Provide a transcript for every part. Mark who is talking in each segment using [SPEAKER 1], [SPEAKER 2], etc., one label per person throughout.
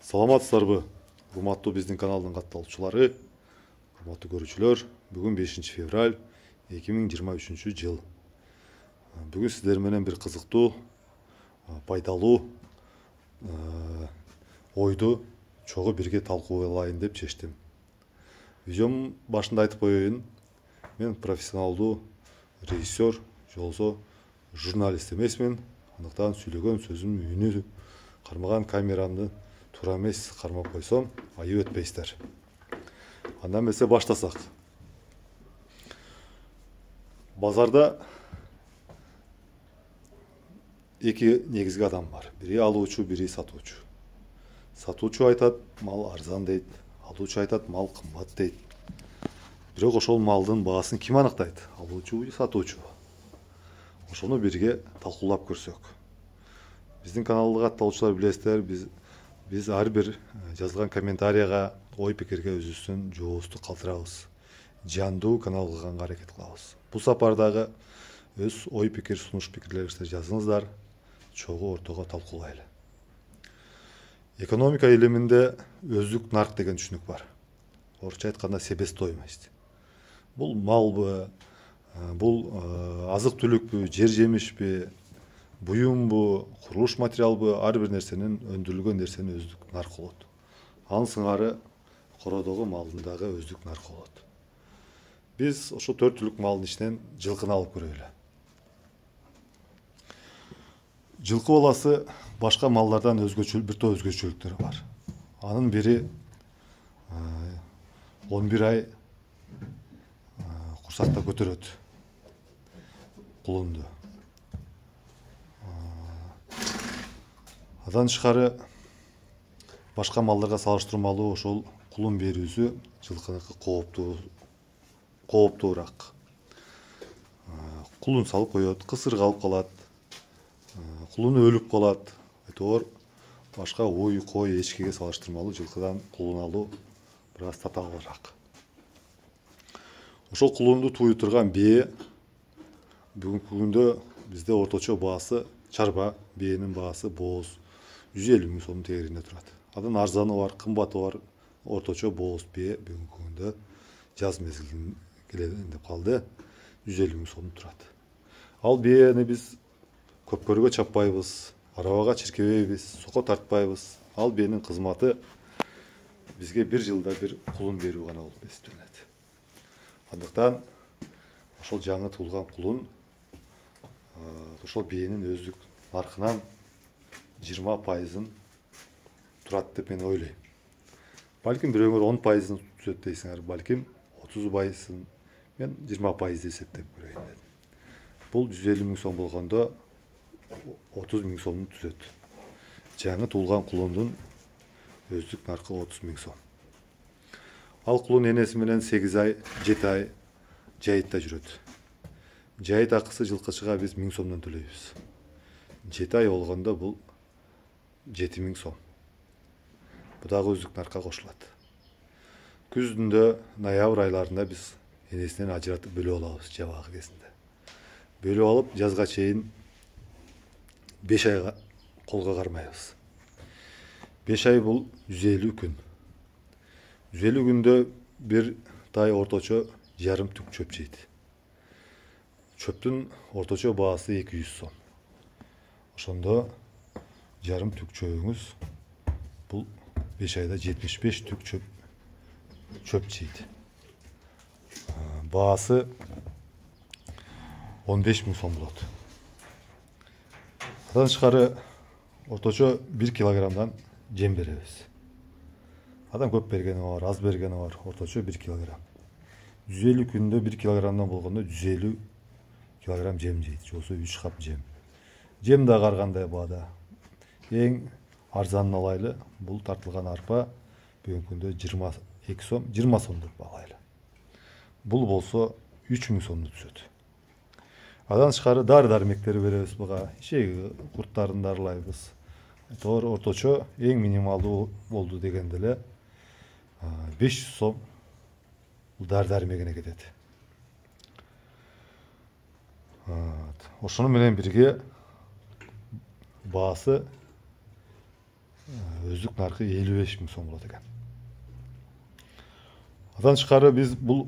[SPEAKER 1] Саламатсыздарбы? Урматтуу биздин каналдын катталуучулары, урматтуу көрүүчүлөр, бүгүн 5 февраль 2023 жыл. Бүгүн сиздер менен бир кызыктуу, пайдалуу ойду чогуу бирге талкуулайын деп чечтим. Видеонун башында айтып коеюн, мен профессионалдуу режиссер, же болбосо журналист эмесмин. Андыктан сүйлөгөн сөзүм үнү кармаган камерамды туура эмес кармап койсом, айып этпейсиздер. Андан эмесе баштасак. Базарда эки негизги адам бар. Бири алуучу, бири сатуучу. Сатуучу айтат, мал арзан дейт, алуучу айтат, мал кымбат дейт. Бирок ошол малдын баасын ким аныктайт? Алуучубу, сатуучубу? Ошону бирге талкуулап көрсөк. Биздин каналды катталуучулар билесиздер, биз ар бир жазылган комментарийга, ой пикирге өзүбүздүн жообузду калтырабыз. Жандуу канал кылганга аракет кылабыз. Бул сапардагы өз ой пикир, сунуш пикирлеринизди жазыңыздар, чогуу ортого талкуулайлы. Экономика илиминде өздүк нарк деген түшүнүк бар. Орусча айтканда себестоимость. Бул малбы, бул азык түлүкпү, жер жемишпи, буюмбу, курулуш материалбы, ар бир нерсенин, өндүрүлгөн нерсенин өздүк наркы болот. Анын сыңары кородогу малдын дагы өздүк наркы болот. Биз ошо 4 түлүк малдын ичинен жылкыны алып көрөлү. Жылкы баласы башка малдардан бир топ өзгөчөлүктөрү бар. Анын бири 11 ай курсакта көтөрөт кулунду. Адан тышкары башка малдарга салыштырмалуу ошол кулун берүүсү жылкыныкы кооптуураак. Кулун салып коет, кысыр калып калат, кулун өлүп калат. Айтор башка уй, кой, эчкиге салыштырмалуу жылкыдан кулун алуу бир аз татаалыраак. Ошол кулунду тууй турган бээ бүгүнкү күндө бизде орточо баасы, чарба бээнин баасы бооз 150 000 сомдун тегерегинде турат. Андан арзаны бар, кымбаты бар. Орточо бооз бээ бүгүнкү күндө жаз мезгилин келем деп калды, 150 000 сом турат. Ал бээни биз көпкөргө чаппайбыз, арабага чиркебейбиз, сокко тартпайбыз. Ал бээнин кызматы бизге бир жылда бир кулун берүү гана болуп эсептелет. Андыктан ошол жаңы туулган кулун ошол бээнин өздүк наркынан 20% турат деп мен ойлойм. Балким бирөөңөр 10% түзөт дейсиңер, балким 30%, мен 20% эсептеп көрөйүн дедим. Бул 150 000 сом болгондо 30 000 сомду түзөт. Жаңы туулган кулундун өздүк наркы 30 000 сом. Ал кулун энеси менен 8 ай, 7 ай жайытта жүрөт. Жайыт акысы жылкычыга биз 1000 сомдон төлөйбүз. 7 ай болгондо бул 7 000 сом. Бу дагы өздүк наркка кошулат. Күздүндө, ноябрь айларында биз энесинен ажыратып бөлүп алабыз жабагы кезинде. Бөлүп алып, жазга чейин 5 айга колго кармайбыз. 5 ай бул 150 күн. 150 күндө бир тай орточо жарым түк чөп жейт. Чөптүн орточо баасы 200 сом. Ошондо жарым түк чөбүңүз бул 5 айда 75 түк чөп жейт. Баасы 15 000 сом болот. Адан тышкары орточо 1 килограммдан жем беребиз. Адам көп бергени бар, аз бергени бар, орточо 1 килограмм. 150 күндө 1 килограммдан болгондо 150 килограмм жем жейт, же болбосо 3 кап жем. Жем дагы ар кандай баада. Эң арзанын алайлы, бул тартылган арпа бүгүнкү күндө 22 сом, 20 сом деп алайлы. Бул болсо 3000 сомду түзөт. Адан тышкары дары-дармектер беребиз буга, ишеги курттарын дарылайбыз. Орточо эң минималдуу болду дегенде эле 500 сом дары-дармегине кетет. Ошону менен бирге баасы өздік нарқы 55 мың сом болады екен. Адан тышкары біз бұл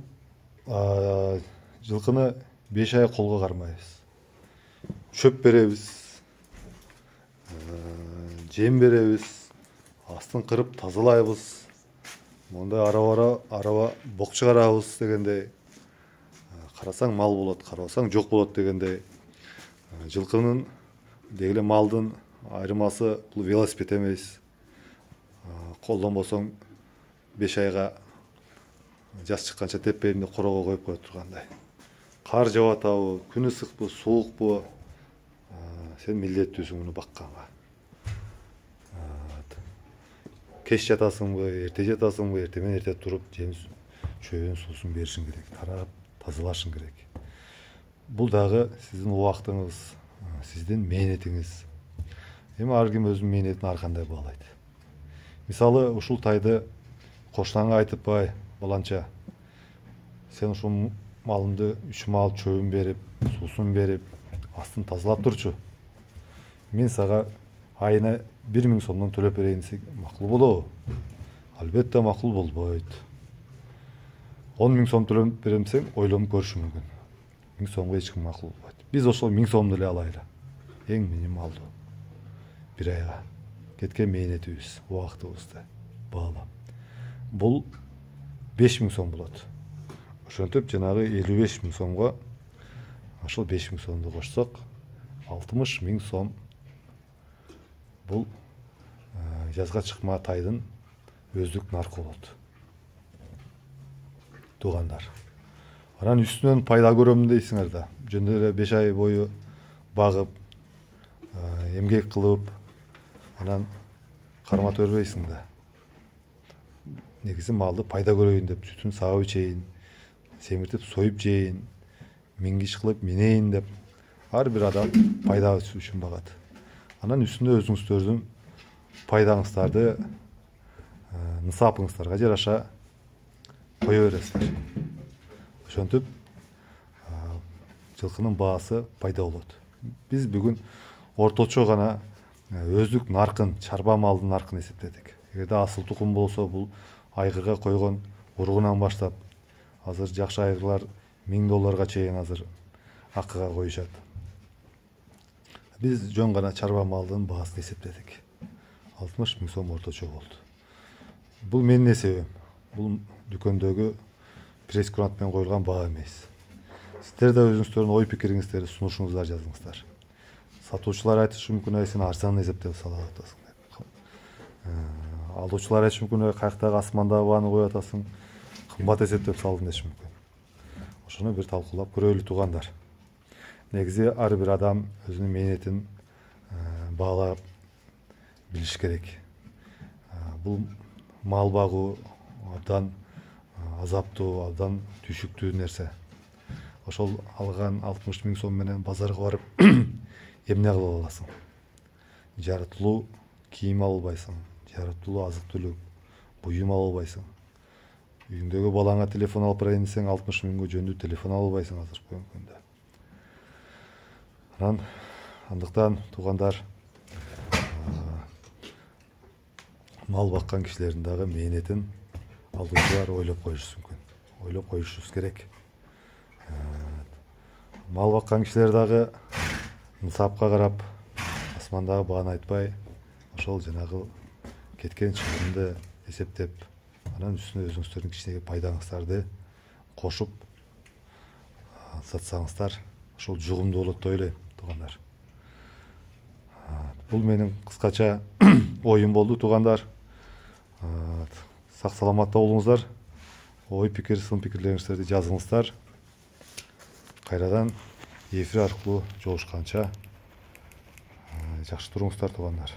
[SPEAKER 1] жылқыны 5 ай қолға қармайбыз. Шөп беребіз, жем беребіз, астын қырып тазалайбыз. Монда арава боқ шығарабыз дегендей. Қарасаң мал болады, қарасаң жоқ болады дегендей. Жылқының дегеле малдың айырмасы бұл велосипед емес. Қолдан болсаң 5 айға жас шыққанша теппейінде қорауға қойып қойып тұрғандай. Қар жауатабы, күн ысық бұл, суық бұл, сен милдеттүүсүң мұны баққанға. Кеш жатасың бы, ерте жатасың бы, ертемен ерте тұрып, жеміс шөбін сусын берішің керек, тарап, тазалашың керек. Бұл дағы сіздің уақытыңыз, сіздің мейнетіңіз. Эми ар ким өзүнүн мейнетин ар кандай баалайт. Мисалы, ушул тайды коштаңга айтып бай, баланча, сен ушул малымды 3 мал чөбүн берип, сусын берип, астын тазалап турчу. Мен сага айына 1 мың сомдон төлөп берейин десек, макул болобу? Албетте макул болбойт. 10 мың сом төлөп берем десең, ойлонуп көрүшү мүмкүн. 1000 сомго эч ким макул болбойт. Биз ошол 1000 сомду эле алайлы. Эң минималдуу. 1 айга кеткен мейнетибиз, убактыбызды баалап. Бул 5000 сом болот. Ошентип жанагы 55 мың сомго ошол 5 мың сомду кошсок, 60 мың сом бул жазга чыкма тайдын өздүк наркы болот. Туугандар. Анан үстүнөн пайда көрөм дейсиңер да. Жөндөй эле 5 ай бою багып, эмгек кылып, анан карматып бербейсиң да. Негизи малды пайда көрөйүн деп сүтүн сагып ичейин, семиртип союп жейин, мингиш кылып минейин деп ар бир адам пайда үчүн багат. Анан үстүнө өзүңүздөрдүн пайдаңыздарды нысапыңыздарга жараша кое бересиздер. Ошентип жылкынын баасы пайда болот. Биз бүгүн орточо гана өздүк наркын, чарба малдын наркын эсептедик. Эгерде асыл тукум болсо, бул айгырга койгон уругунан баштап, азыр жакшы айгырлар $1000 чейин азыр акыга коюшат. Биз жөн гана чарба малдын баасын эсептедик. 60 мың сом орточо болду. Бул менин эсебим. Бул дүкөндөгү пресс-курантмен коюлган баа эмес. Сиздер да өзүңүздөрдүн ой пикириңиздерди сунушуңуздар жазыңыздар. Сатуучулар айтышы мүмкүн, сен арзан эсептеп сала атасың деп. Алуучулар айтышы мүмкүн, каяктагы асмандагы бааны коюп атасың, кымбат эсептеп салдың деши мүмкүн. Ошону бир талкуулап көрөлү туугандар. Негизи ар бир адам өзүнүн мээнетин баалап билиш керек. Бул мал багуу абдан азаптуу, абдан түшүктүү нерсе. Ошол алган 60 мың сом менен базарга барып эмне кылып аласың? Жаратылуу кийим албайсың, жаратылуу азык түлүк, буюм албайсың. Үйүңдөгү балаңа телефон алып берейин десең, 60 мыңга жөндүү телефон албайсың азыркы күндө. Андыктан туугандар, мал баккан кишилердин дагы мээнетин алдыгылар ойлоп коюшубуз мүмкүн. Ойлоп коюшубуз керек. Мал баккан кишилер дагы нысапка карап, асмандагы бааны айтпай, ошол жанагы кеткен чыгымды эсептеп, анан үстүнө өзүңүздөрдүн кичинекей пайдаңыздарды кошуп сатсаңыздар, ошол жугумдуу болот деп ойлойм, туугандар. Бул менин кыскача оюм болду, туугандар. Сак саламатта болуңуздар. Ой пикир, сын пикирлериңиздерди жазыңыздар. Кайрадан эфир аркылуу жолугушканча жакшы туруңуздар, туугандар.